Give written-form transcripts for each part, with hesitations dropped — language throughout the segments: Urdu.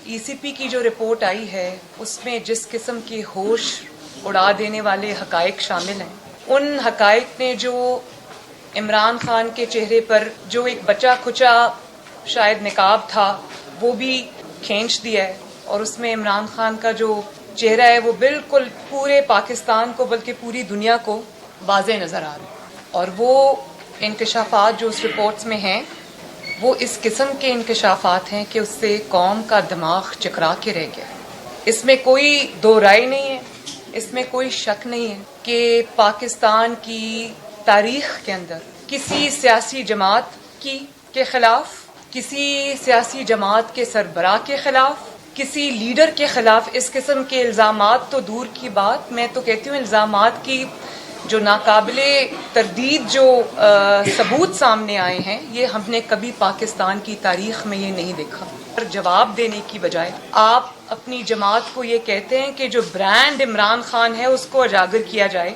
ای سی پی کی جو رپورٹ آئی ہے اس میں جس قسم کے ہوش اڑا دینے والے حقائق شامل ہیں، ان حقائق نے جو عمران خان کے چہرے پر جو ایک بچا کھچا شاید نقاب تھا وہ بھی کھینچ دیا ہے، اور اس میں عمران خان کا جو چہرہ ہے وہ بالکل پورے پاکستان کو بلکہ پوری دنیا کو واضح نظر آ رہا ہے۔ اور وہ انکشافات جو اس رپورٹس میں ہیں وہ اس قسم کے انکشافات ہیں کہ اس سے قوم کا دماغ چکرا کے رہ گیا۔ اس میں کوئی دو رائے نہیں ہے، اس میں کوئی شک نہیں ہے کہ پاکستان کی تاریخ کے اندر کسی سیاسی جماعت کے خلاف، کسی سیاسی جماعت کے سربراہ کے خلاف، کسی لیڈر کے خلاف اس قسم کے الزامات تو دور کی بات، میں تو کہتی ہوں الزامات کی جو ناقابل تردید جو ثبوت سامنے آئے ہیں، یہ ہم نے کبھی پاکستان کی تاریخ میں یہ نہیں دیکھا۔ جواب دینے کی بجائے آپ اپنی جماعت کو یہ کہتے ہیں کہ جو برانڈ عمران خان ہے اس کو اجاگر کیا جائے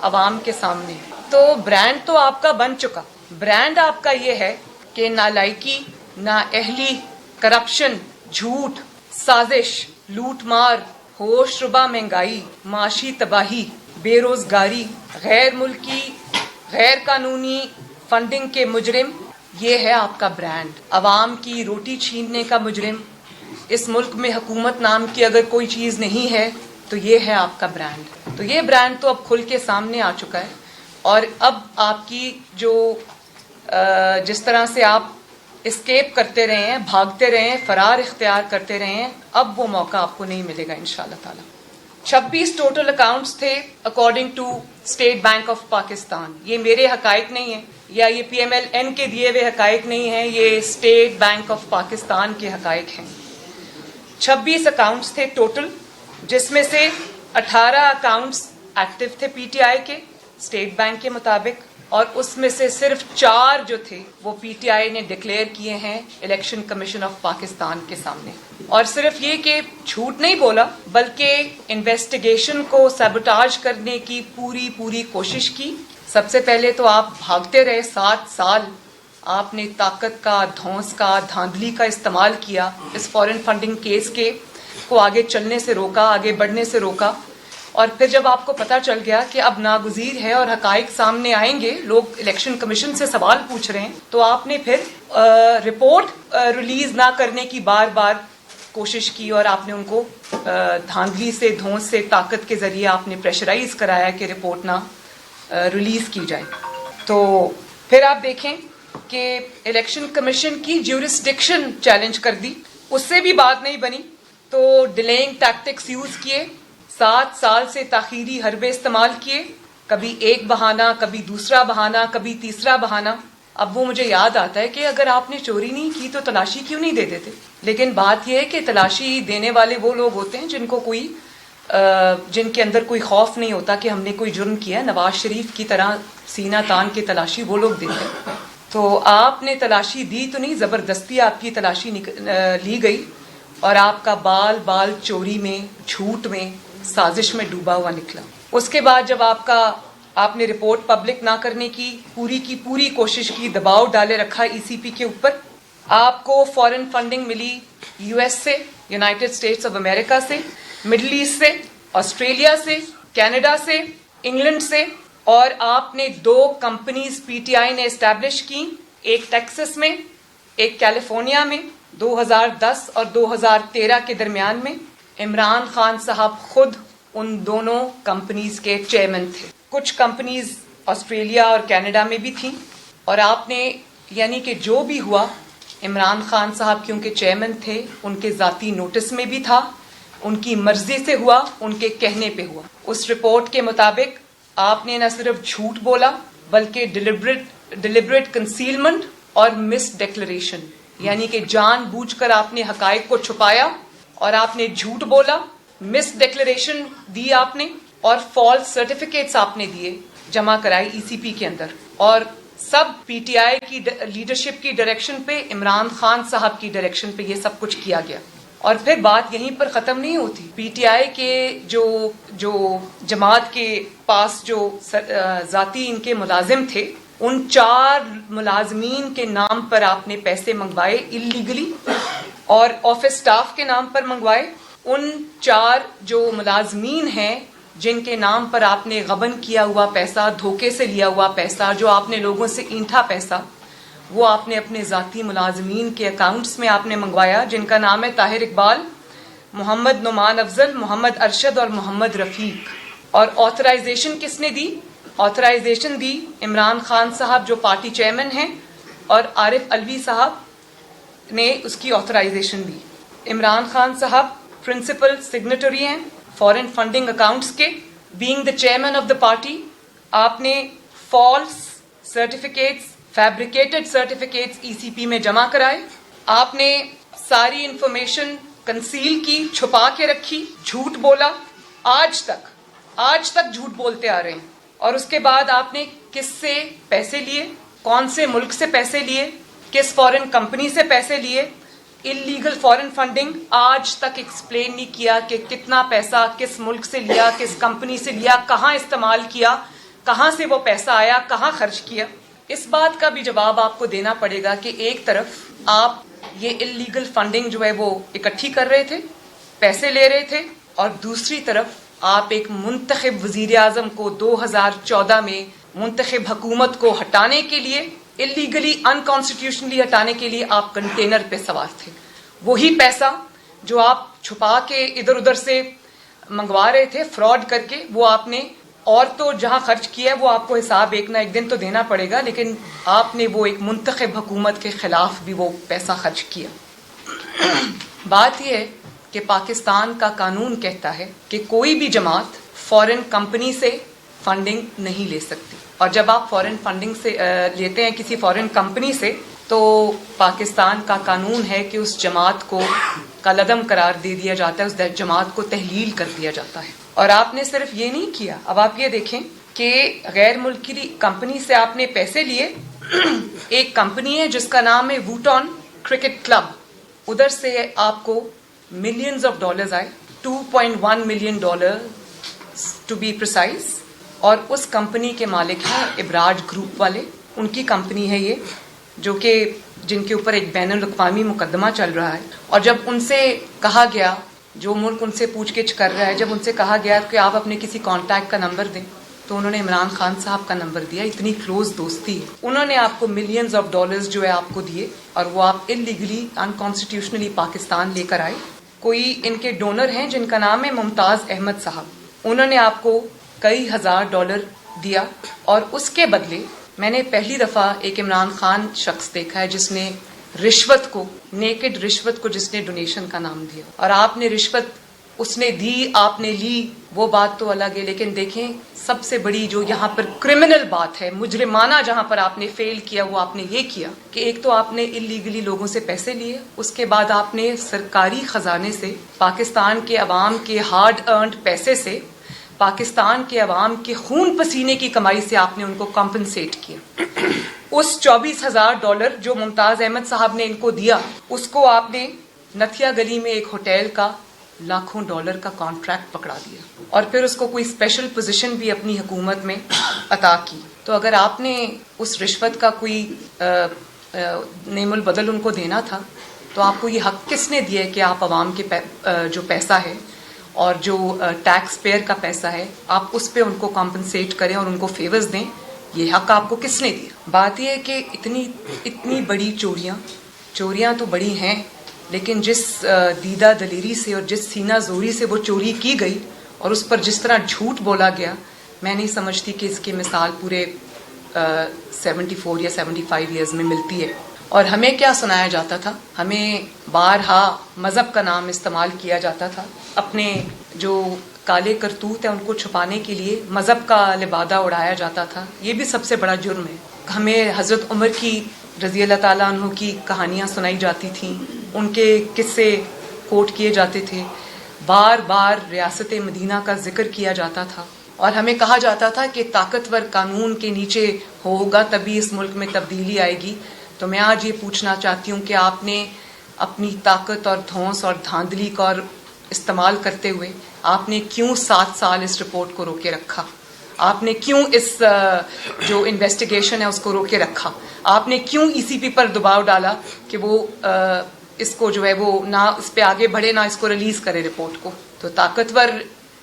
عوام کے سامنے، تو برانڈ تو آپ کا بن چکا۔ برانڈ آپ کا یہ ہے کہ نالائکی، نااہلی، کرپشن، جھوٹ، سازش، لوٹ مار، ہوش ربا مہنگائی، معاشی تباہی، بے روزگاری، غیر ملکی غیر قانونی فنڈنگ کے مجرم، یہ ہے آپ کا برانڈ۔ عوام کی روٹی چھیننے کا مجرم۔ اس ملک میں حکومت نام کی اگر کوئی چیز نہیں ہے تو یہ ہے آپ کا برانڈ۔ تو یہ برانڈ تو اب کھل کے سامنے آ چکا ہے، اور اب آپ کی جو جس طرح سے آپ اسکیپ کرتے رہے ہیں، بھاگتے رہے ہیں، فرار اختیار کرتے رہے ہیں، اب وہ موقع آپ کو نہیں ملے گا انشاءاللہ تعالی۔ 26 ٹوٹل اکاؤنٹس تھے according to State Bank of Pakistan. یہ میرے حقائق نہیں ہیں یا یہ پی ایم ایل این کے دیے ہوئے حقائق نہیں ہیں، یہ اسٹیٹ بینک آف پاکستان کے حقائق ہیں۔ 26 اکاؤنٹس تھے ٹوٹل، جس میں سے 18 اکاؤنٹس ایکٹیو تھے پی ٹی آئی کے اسٹیٹ بینک کے مطابق، اور اس میں سے صرف 4 جو تھے وہ پی ٹی آئی نے ڈکلیئر کیے ہیں الیکشن کمیشن آف پاکستان کے سامنے۔ اور صرف یہ کہ جھوٹ نہیں بولا بلکہ انویسٹیگیشن کو سیبوٹاج کرنے کی پوری کوشش کی۔ سب سے پہلے تو آپ بھاگتے رہے، 7 سال آپ نے طاقت کا، دھونس کا، دھاندلی کا استعمال کیا اس فارن فنڈنگ کیس کے کو آگے چلنے سے روکا، آگے بڑھنے سے روکا، اور پھر جب آپ کو پتہ چل گیا کہ اب ناگزیر ہے اور حقائق سامنے آئیں گے، لوگ الیکشن کمیشن سے سوال پوچھ رہے ہیں، تو آپ نے پھر رپورٹ ریلیز نہ کرنے کی بار کوشش کی، اور آپ نے ان کو دھاندلی سے، دھونس سے، طاقت کے ذریعے آپ نے پریشرائز کرایا کہ رپورٹ نہ ریلیز کی جائے۔ تو پھر آپ دیکھیں کہ الیکشن کمیشن کی جیورسڈکشن چیلنج کر دی، اس سے بھی بات نہیں بنی، تو ڈیلیئنگ ٹیکٹکس یوز کیے، 7 سال سے تاخیری حربے استعمال کیے، کبھی ایک بہانہ، کبھی دوسرا بہانہ، کبھی تیسرا بہانہ۔ اب وہ مجھے یاد آتا ہے کہ اگر آپ نے چوری نہیں کی تو تلاشی کیوں نہیں دے دیتے؟ لیکن بات یہ ہے کہ تلاشی دینے والے وہ لوگ ہوتے ہیں جن کے اندر کوئی خوف نہیں ہوتا کہ ہم نے کوئی جرم کیا ہے۔ نواز شریف کی طرح سینہ تان کے تلاشی وہ لوگ دیتے ہیں۔ تو آپ نے تلاشی دی تو نہیں، زبردستی آپ کی تلاشی لی گئی، اور آپ کا بال چوری میں، جھوٹ میں، سازش میں ڈوبا ہوا نکلا۔ اس کے بعد جب آپ نے رپورٹ پبلک نہ کرنے کی پوری کوشش کی، دباؤ ڈالے رکھا ای سی پی کے اوپر، آپ کو فارن فنڈنگ ملی یو ایس سے، یونائٹڈ اسٹیٹس آف امریکہ سے، مڈل ایسٹ سے، آسٹریلیا سے، کینیڈا سے، انگلینڈ سے، اور آپ نے 2 کمپنیز پی ٹی آئی نے اسٹیبلش کی، ایک ٹیکسس میں، ایک کیلیفورنیا میں، 2010 اور 2013 کے درمیان میں۔ عمران خان صاحب خود ان دونوں کمپنیز کے چیئرمین تھے۔ کچھ کمپنیز آسٹریلیا اور کینیڈا میں بھی تھیں، اور آپ نے یعنی کہ جو بھی ہوا، عمران خان صاحب کیونکہ چیئرمین تھے، ان کے ذاتی نوٹس میں بھی تھا، ان کی مرضی سے ہوا، ان کے کہنے پہ ہوا۔ اس رپورٹ کے مطابق آپ نے نہ صرف جھوٹ بولا بلکہ ڈیلیبریٹ کنسیلمنٹ اور مس ڈیکلریشن، یعنی کہ جان بوجھ کر آپ نے حقائق کو چھپایا، اور آپ نے جھوٹ بولا، مس ڈیکلریشن دی آپ نے، اور فالس سرٹیفکیٹس آپ نے دیے، جمع کرائی ای سی پی کے اندر، اور سب پی ٹی آئی کی لیڈرشپ کی ڈائریکشن پہ، عمران خان صاحب کی ڈائریکشن پہ یہ سب کچھ کیا گیا۔ اور پھر بات یہیں پر ختم نہیں ہوتی۔ پی ٹی آئی کے جو جماعت کے پاس جو ذاتی ان کے ملازم تھے، ان 4 ملازمین کے نام پر آپ نے پیسے منگوائے اللیگلی اور آفس سٹاف کے نام پر منگوائے. ان 4 جو ملازمین ہیں جن کے نام پر آپ نے غبن کیا ہوا پیسہ, دھوکے سے لیا ہوا پیسہ, جو آپ نے لوگوں سے اینٹھا پیسہ, وہ آپ نے اپنے ذاتی ملازمین کے اکاؤنٹس میں آپ نے منگوایا, جن کا نام ہے طاہر اقبال, محمد نعمان افضل, محمد ارشد اور محمد رفیق. اور آتھرائزیشن کس نے دی؟ آتھرائزیشن دی عمران خان صاحب جو پارٹی چیئرمین ہیں, اور عارف علوی صاحب نے اس کی آتھرائزیشن دی. عمران خان صاحب پرنسپل سگنیٹری ہیں فارن فنڈنگ اکاؤنٹس کے. Being the chairman of the party, آپ نے فالس سرٹیفکیٹس, فیبریکیٹڈ سرٹیفکیٹس ای سی پی میں جمع کرائے. آپ نے ساری انفارمیشن کنسیل کی, چھپا کے رکھی, جھوٹ بولا, آج تک جھوٹ بولتے آ رہے ہیں. اور اس کے بعد آپ نے کس سے پیسے لیے, کون سے ملک سے پیسے لیے, کس فورن کمپنی سے پیسے لیے, اللیگل فورن فنڈنگ آج تک ایکسپلین نہیں کیا کہ کتنا پیسہ کس ملک سے لیا, کس کمپنی سے لیا, کہاں استعمال کیا, کہاں سے وہ پیسہ آیا, کہاں خرچ کیا. اس بات کا بھی جواب آپ کو دینا پڑے گا کہ ایک طرف آپ یہ اللیگل فنڈنگ جو ہے وہ اکٹھی کر رہے تھے, پیسے لے رہے تھے, اور دوسری طرف آپ ایک منتخب وزیر اعظم کو 2014 میں منتخب حکومت کو ہٹانے کے لیے, اللیگلی انکانسٹیٹیوشنلی ہٹانے کے لیے آپ کنٹینر پہ سوار تھے. وہی پیسہ جو آپ چھپا کے ادھر ادھر سے منگوا رہے تھے فراڈ کر کے, وہ آپ نے اور تو جہاں خرچ کیا ہے وہ آپ کو حساب ایک نہ ایک دن تو دینا پڑے گا, لیکن آپ نے وہ ایک منتخب حکومت کے خلاف بھی وہ پیسہ خرچ کیا. بات یہ ہے کہ پاکستان کا قانون کہتا ہے کہ کوئی بھی جماعت فورن کمپنی سے فنڈنگ نہیں لے سکتی, اور جب آپ فورن فنڈنگ سے لیتے ہیں کسی فورن کمپنی سے, تو پاکستان کا قانون ہے کہ اس جماعت کو کالعدم قرار دے دیا جاتا ہے, اس جماعت کو تحلیل کر دیا جاتا ہے. اور آپ نے صرف یہ نہیں کیا, اب آپ یہ دیکھیں کہ غیر ملکی کمپنی سے آپ نے پیسے لیے. ایک کمپنی ہے جس کا نام ہے ووٹون کرکٹ کلب, ادھر سے آپ کو ملینز آف ڈالرز آئے, $2.1 ملین ٹو بی پریسائز. اور اس کمپنی کے مالک ہیں ابراج گروپ والے, ان کی کمپنی ہے یہ, جو کہ جن کے اوپر ایک بین الاقوامی مقدمہ چل رہا ہے. اور جب ان سے کہا گیا, جو ملک ان سے پوچھ گچھ کر رہا ہے, جب ان سے کہا گیا کہ آپ اپنے کسی کانٹیکٹ کا نمبر دیں, تو انہوں نے عمران خان صاحب کا نمبر دیا. اتنی کلوز دوستی ہے. انہوں نے آپ کو ملینز آف ڈالرز جو ہے آپ کو دیے, اور وہ آپ اللیگلی انکانسٹیٹیوشنلی پاکستان لے کر آئے. کوئی ان کے ڈونر ہیں جن کا نام ہے ممتاز احمد صاحب, انہوں نے آپ کو کئی $1000 دیا, اور اس کے بدلے میں نے پہلی دفعہ ایک عمران خان شخص دیکھا ہے جس نے رشوت کو, نیکڈ رشوت کو جس نے ڈونیشن کا نام دیا. اور آپ نے رشوت اس نے دی, آپ نے لی, وہ بات تو الگ ہے, لیکن دیکھیں سب سے بڑی جو یہاں پر کرمنل بات ہے, مجرمانہ جہاں پر آپ نے فیل کیا, وہ آپ نے یہ کیا کہ ایک تو آپ نے اللیگلی لوگوں سے پیسے لیے, اس کے بعد آپ نے سرکاری خزانے سے, پاکستان کے عوام کے ہارڈ ارنڈ پیسے سے, پاکستان کے عوام کے خون پسینے کی کمائی سے آپ نے ان کو کمپنسیٹ کیا. اس $24,000 جو ممتاز احمد صاحب نے ان کو دیا, اس کو آپ نے نتھیا گلی میں ایک ہوٹل کا لاکھوں ڈالر کا کانٹریکٹ پکڑا دیا, اور پھر اس کو کوئی اسپیشل پوزیشن بھی اپنی حکومت میں عطا کی. تو اگر آپ نے اس رشوت کا کوئی نعم البدل ان کو دینا تھا, تو آپ کو یہ حق کس نے دیا کہ آپ عوام کے جو پیسہ ہے اور جو ٹیکس پیئر کا پیسہ ہے, آپ اس پہ ان کو کمپنسیٹ کریں اور ان کو فیورز دیں؟ یہ حق آپ کو کس نے دیا؟ بات یہ ہے کہ اتنی بڑی چوریاں تو بڑی ہیں, لیکن جس دیدہ دلیری سے اور جس سینہ زوری سے وہ چوری کی گئی, اور اس پر جس طرح جھوٹ بولا گیا, میں نہیں سمجھتی کہ اس کی مثال پورے 74 یا 75 ایئرز میں ملتی ہے. اور ہمیں کیا سنایا جاتا تھا؟ ہمیں بارہا مذہب کا نام استعمال کیا جاتا تھا, اپنے جو کالے کرتوت ہیں ان کو چھپانے کے لیے مذہب کا لبادہ اڑایا جاتا تھا. یہ بھی سب سے بڑا جرم ہے. ہمیں حضرت عمر کی رضی اللہ تعالیٰ عنہ کی کہانیاں سنائی جاتی تھیں, ان کے قصے کوٹ کیے جاتے تھے, بار بار ریاست مدینہ کا ذکر کیا جاتا تھا, اور ہمیں کہا جاتا تھا کہ طاقتور قانون کے نیچے ہوگا تبھی اس ملک میں تبدیلی آئے گی. تو میں آج یہ پوچھنا چاہتی ہوں کہ آپ نے اپنی طاقت اور دھونس اور دھاندلی کا استعمال کرتے ہوئے آپ نے کیوں 7 سال اس رپورٹ کو روکے رکھا؟ آپ نے کیوں اس جو انویسٹیگیشن ہے اس کو روکے رکھا؟ آپ نے کیوں ای سی پی پر دباؤ ڈالا کہ وہ اس کو جو ہے وہ نہ اس پہ آگے بڑھے نہ اس کو ریلیز کرے رپورٹ کو؟ تو طاقتور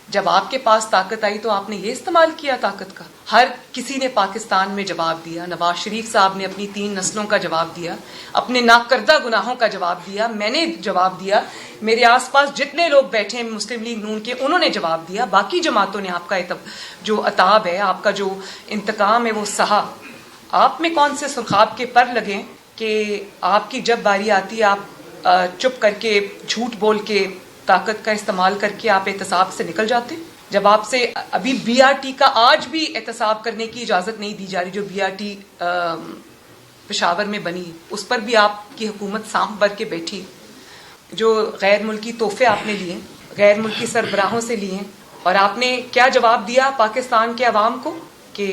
جب آپ کے پاس طاقت آئی تو آپ نے یہ استعمال کیا طاقت کا. ہر کسی نے پاکستان میں جواب دیا. نواز شریف صاحب نے اپنی 3 نسلوں کا جواب دیا, اپنے ناکردہ گناہوں کا جواب دیا, میں نے جواب دیا, میرے آس پاس جتنے لوگ بیٹھے ہیں مسلم لیگ نون کے انہوں نے جواب دیا, باقی جماعتوں نے آپ کا جو عتاب ہے, آپ کا جو انتقام ہے وہ سہا. آپ میں کون سے سرخاب کے پر لگیں کہ آپ کی جب باری آتی ہے آپ چپ کر کے جھوٹ بول کے طاقت کا استعمال کر کے آپ احتساب سے نکل جاتے؟ جب آپ سے ابھی بی آر ٹی کا آج بھی احتساب کرنے کی اجازت نہیں دی جا رہی, جو بی آر ٹی پشاور میں بنی, اس پر بھی آپ کی حکومت سانپ بھر کے بیٹھی. جو غیر ملکی تحفے آپ نے لیے, غیر ملکی سربراہوں سے لیے, اور آپ نے کیا جواب دیا پاکستان کے عوام کو کہ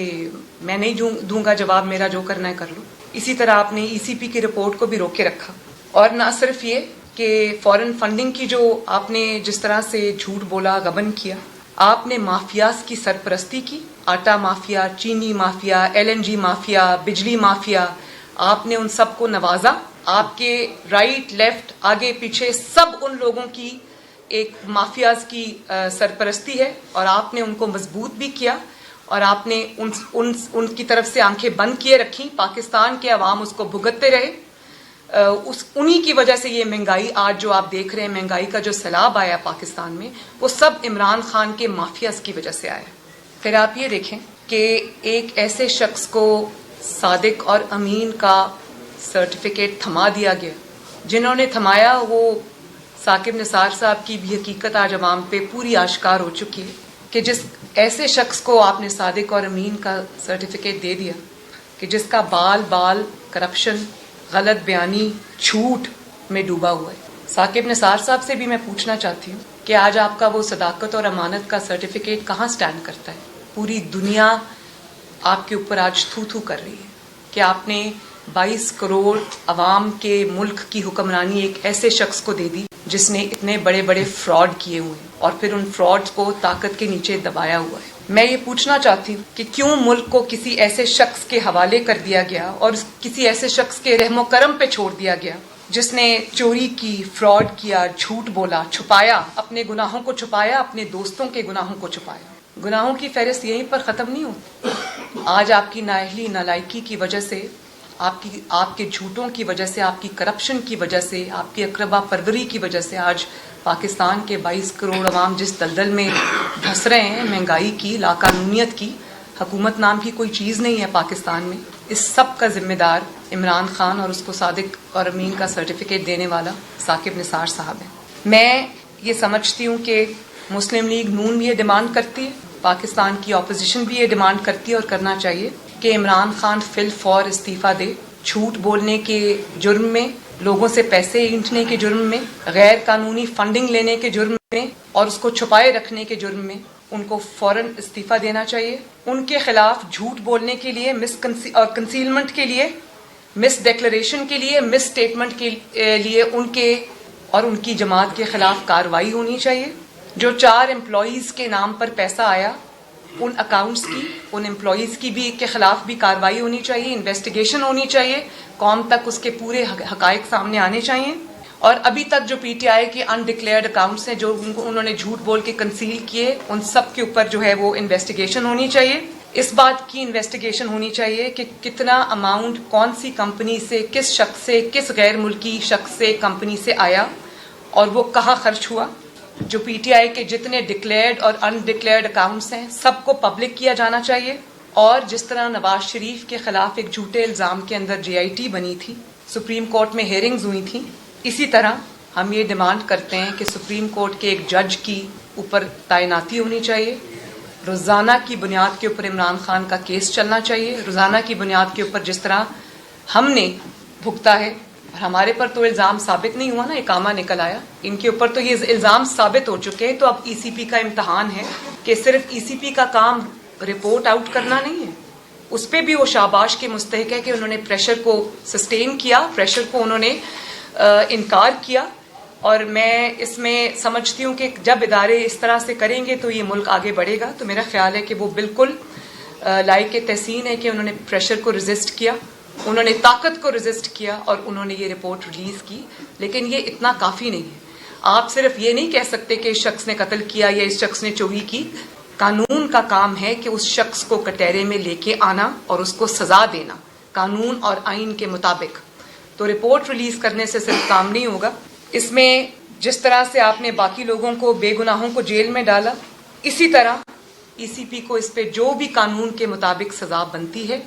میں نہیں دوں گا جواب, میرا جو کرنا ہے کر لو. اسی طرح آپ نے ای سی پی کی رپورٹ کو بھی روک کے رکھا. اور نہ صرف یہ کہ فارن فنڈنگ کی جو آپ نے جس طرح سے جھوٹ بولا, غبن کیا, آپ نے مافیاز کی سرپرستی کی. آٹا مافیا, چینی مافیا, LNG مافیا, بجلی مافیا, آپ نے ان سب کو نوازا. آپ کے رائٹ لیفٹ آگے پیچھے سب ان لوگوں کی ایک مافیاز کی سرپرستی ہے, اور آپ نے ان کو مضبوط بھی کیا, اور آپ نے ان کی طرف سے آنکھیں بند کیے رکھی. پاکستان کے عوام اس کو بھگتتے رہے. انہی کی وجہ سے یہ مہنگائی آج جو آپ دیکھ رہے ہیں, مہنگائی کا جو سیلاب آیا پاکستان میں, وہ سب عمران خان کے مافیاز کی وجہ سے آیا. پھر آپ یہ دیکھیں کہ ایک ایسے شخص کو صادق اور امین کا سرٹیفکیٹ تھما دیا گیا. جنہوں نے تھمایا وہ ثاقب نثار صاحب کی بھی حقیقت آج عوام پہ پوری آشکار ہو چکی ہے کہ جس ایسے شخص کو آپ نے صادق اور امین کا سرٹیفکیٹ دے دیا کہ جس کا بال کرپشن, غلط بیانی, جھوٹ میں ڈوبا ہوا ہے. ثاقب نثار صاحب سے بھی میں پوچھنا چاہتی ہوں کہ آج آپ کا وہ صداقت اور امانت کا سرٹیفکیٹ کہاں سٹینڈ کرتا ہے؟ پوری دنیا آپ کے اوپر آج تھو کر رہی ہے کہ آپ نے 22 کروڑ عوام کے ملک کی حکمرانی ایک ایسے شخص کو دے دی جس نے اتنے بڑے بڑے فراڈ کیے ہوئے ہیں, اور پھر ان فراڈ کو طاقت کے نیچے دبایا ہوا ہے. میں یہ پوچھنا چاہتی ہوں کہ کیوں ملک کو کسی ایسے شخص کے حوالے کر دیا گیا اور کسی ایسے شخص کے رحم و کرم پہ چھوڑ دیا گیا جس نے چوری کی, فراڈ کیا, جھوٹ بولا, چھپایا, اپنے گناہوں کو چھپایا, اپنے دوستوں کے گناہوں کو چھپایا. گناہوں کی فہرست یہیں پر ختم نہیں ہوتی. آج آپ کی نااہلی, نالائکی کی وجہ سے, آپ کے جھوٹوں کی وجہ سے, آپ کی کرپشن کی وجہ سے, آپ کی اقربا پروری کی وجہ سے آج پاکستان کے 22 کروڑ عوام جس دلدل میں دھس رہے ہیں, مہنگائی کی, لاقانونیت کی, حکومت نام کی کوئی چیز نہیں ہے پاکستان میں. اس سب کا ذمہ دار عمران خان اور اس کو صادق اور امین کا سرٹیفکیٹ دینے والا ثاقب نثار صاحب ہے. میں یہ سمجھتی ہوں کہ مسلم لیگ نون بھی یہ ڈیمانڈ کرتی ہے, پاکستان کی اپوزیشن بھی یہ ڈیمانڈ کرتی ہے اور کرنا چاہیے کہ عمران خان فی الفور استعفیٰ دے. جھوٹ بولنے کے جرم میں, لوگوں سے پیسے اینٹھنے کے جرم میں, غیر قانونی فنڈنگ لینے کے جرم میں, اور اس کو چھپائے رکھنے کے جرم میں ان کو فوراً استعفیٰ دینا چاہیے. ان کے خلاف جھوٹ بولنے کے لیے, کنسیلمنٹ کے لیے, مس ڈیکلریشن کے لیے, مس اسٹیٹمنٹ کے لیے ان کے اور ان کی جماعت کے خلاف کارروائی ہونی چاہیے. جو 4 امپلائیز کے نام پر پیسہ آیا, ان اکاؤنٹس کی, ان امپلائیز کی بھی کے خلاف بھی کارروائی ہونی چاہیے, انویسٹیگیشن ہونی چاہیے, قوم تک اس کے پورے حقائق سامنے آنے چاہیے. اور ابھی تک جو پی ٹی آئی کے انڈکلیئرڈ اکاؤنٹس ہیں جو انہوں نے جھوٹ بول کے کنسیل کیے, ان سب کے اوپر جو ہے وہ انویسٹیگیشن ہونی چاہیے. اس بات کی انویسٹیگیشن ہونی چاہیے کہ کتنا اماؤنٹ کون سی کمپنی سے, کس شخص سے, کس غیر ملکی شخص سے, کمپنی سے آیا اور وہ کہاں خرچ ہوا. جو پی ٹی آئی کے جتنے ڈکلیئرڈ اور انڈکلیئرڈ اکاؤنٹس ہیں سب کو پبلک کیا جانا چاہیے. اور جس طرح نواز شریف کے خلاف ایک جھوٹے الزام کے اندر JIT بنی تھی, سپریم کورٹ میں ہیئرنگز ہوئی تھیں, اسی طرح ہم یہ ڈیمانڈ کرتے ہیں کہ سپریم کورٹ کے ایک جج کی اوپر تعیناتی ہونی چاہیے. روزانہ کی بنیاد کے اوپر عمران خان کا کیس چلنا چاہیے. روزانہ کی بنیاد کے اوپر جس طرح ہم نے بھگتا ہے, اور ہمارے پر تو الزام ثابت نہیں ہوا نا, اقامہ نکل آیا, ان کے اوپر تو یہ الزام ثابت ہو چکے ہیں. تو اب ECP کا امتحان ہے کہ صرف ECP کا کام رپورٹ آؤٹ کرنا نہیں ہے, اس پہ بھی وہ شاباش کے مستحق ہے کہ انہوں نے پریشر کو سسٹین کیا, پریشر کو انہوں نے انکار کیا. اور میں اس میں سمجھتی ہوں کہ جب ادارے اس طرح سے کریں گے تو یہ ملک آگے بڑھے گا. تو میرا خیال ہے کہ وہ بالکل لائق تحسین ہے کہ انہوں نے پریشر کو ریزسٹ کیا, انہوں نے طاقت کو ریزسٹ کیا اور انہوں نے یہ رپورٹ ریلیز کی. لیکن یہ اتنا کافی نہیں ہے. آپ صرف یہ نہیں کہہ سکتے کہ اس شخص نے قتل کیا یا اس شخص نے چوری کی. قانون کا کام ہے کہ اس شخص کو کٹہرے میں لے کے آنا اور اس کو سزا دینا قانون اور آئین کے مطابق. تو رپورٹ ریلیز کرنے سے صرف کام نہیں ہوگا. اس میں جس طرح سے آپ نے باقی لوگوں کو, بے گناہوں کو جیل میں ڈالا, اسی طرح ای سی پی کو اس پہ جو بھی قانون کے مطابق سزا بنتی ہے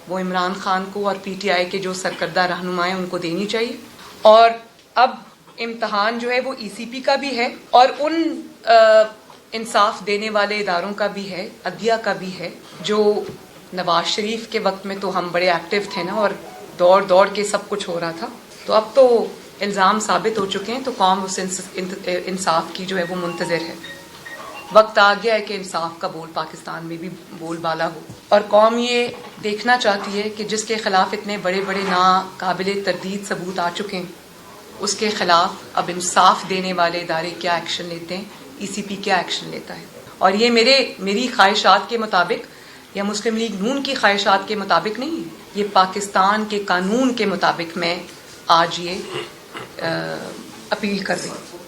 وہ عمران خان کو اور پی ٹی آئی کے جو سرکردہ رہنما ہیں ان کو دینی چاہیے. اور اب امتحان جو ہے وہ ای سی پی کا بھی ہے اور ان انصاف دینے والے اداروں کا بھی ہے, عدلیہ کا بھی ہے. جو نواز شریف کے وقت میں تو ہم بڑے ایکٹیو تھے نا, اور دوڑ دوڑ کے سب کچھ ہو رہا تھا. تو اب تو الزام ثابت ہو چکے ہیں, تو قوم اس انصاف کی جو ہے وہ منتظر ہے. وقت آ گیا ہے کہ انصاف کا بول پاکستان میں بھی بول بالا ہو, اور قوم یہ دیکھنا چاہتی ہے کہ جس کے خلاف اتنے بڑے بڑے ناقابل تردید ثبوت آ چکے ہیں اس کے خلاف اب انصاف دینے والے ادارے کیا ایکشن لیتے ہیں, ای سی پی کیا ایکشن لیتا ہے. اور یہ میری خواہشات کے مطابق یا مسلم لیگ نون کی خواہشات کے مطابق نہیں ہے, یہ پاکستان کے قانون کے مطابق میں آج یہ اپیل کر رہی ہوں.